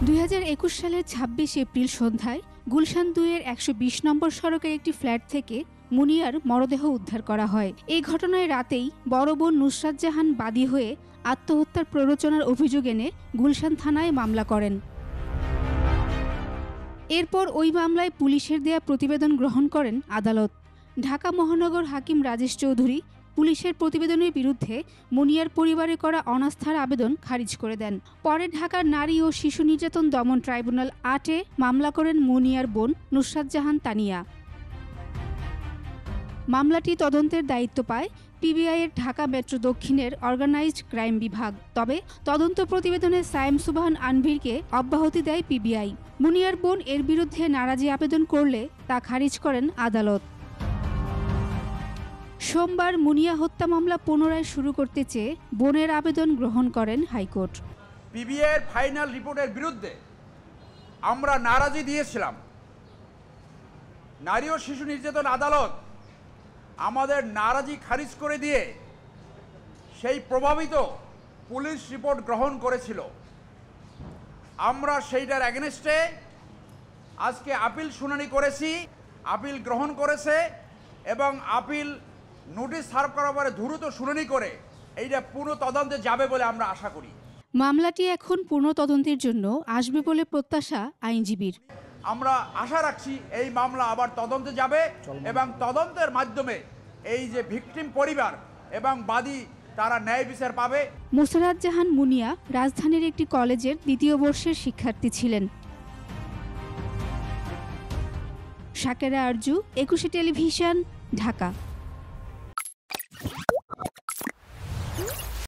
2021 সালের 26 এপ্রিল সন্ধ্যায় গুলশান 2-এর 120 নম্বর সড়কের একটি ফ্ল্যাট থেকে মুনিয়ার মরদেহ উদ্ধার করা হয়। এই ঘটনায় রাতেই বড় বোন নুসরাত জাহান বাদী হয়ে আত্মহত্যার প্ররোচনার অভিযোগ এনে গুলশান থানায় মামলা করেন। এরপর ওই মামলায় পুলিশের দেয়া প্রতিবেদন গ্রহণ করেন আদালত। ঢাকা মহানগর হাকিম রাজেশ চৌধুরী পুলিশের প্রতিবেদনের বিরুদ্ধে মুনিয়ার পরিবারে করা অনাস্থার আবেদন খারিজ করে দেন। পরে ঢাকার নারী ও শিশু নির্যাতন দমন ট্রাইব্যুনাল 8-এ মামলা করেন মুনিয়ার বোন নুসরাত জাহান তানিয়া। মামলাটি তদন্তের দায়িত্ব পায় পিবিআইয়ের ঢাকা মেট্রো দক্ষিণের অর্গানাইজড ক্রাইম বিভাগ। তবে তদন্ত প্রতিবেদনে সায়েম সুবহান আনভীরকে অব্যাহতি দেয় পিবিআই। মুনিয়ার বোন এর বিরুদ্ধে নারাজি আবেদন করলে তা খারিজ করেন আদালত। সোমবার মুনিয়া হত্যা মামলা পুনরায় শুরু করতে চেয়ে বোনের আবেদন গ্রহণ করেন হাইকোর্ট। পিবিআইয়ের ফাইনাল রিপোর্টের বিরুদ্ধে আমরা নারাজি দিয়েছিলাম। নারী ও শিশু নির্যাতন আদালত আমাদের নারাজি খারিজ করে দিয়ে সেই প্রভাবিত পুলিশ রিপোর্ট গ্রহণ করেছিল। আমরা সেইটার এগেনস্টে আজকে আপিল শুনানি করেছি। আপিল গ্রহণ করেছে এবং আপিল নোটিশ সার্ভ করার পরে দ্রুত শুনানি করে এইটা পুনঃ তদন্তে যাবে বলে আমরা আশা করি। মামলাটি এখন পুনঃ তদন্তের জন্য আসবে বলে প্রত্যাশা আইনজীবীর। আমরা আশা রাখছি এই মামলা আবার তদন্তে যাবে এবং তদন্তের মাধ্যমে এই যে ভিকটিম পরিবার এবং বাদী তারা ন্যায় বিচার পাবে। মুসরাত জাহান মুনিয়া রাজধানীর একটি কলেজের 2য় বর্ষের শিক্ষার্থী ছিলেন। শাকেরা আরজু, 21 টেলিভিশন, ঢাকা।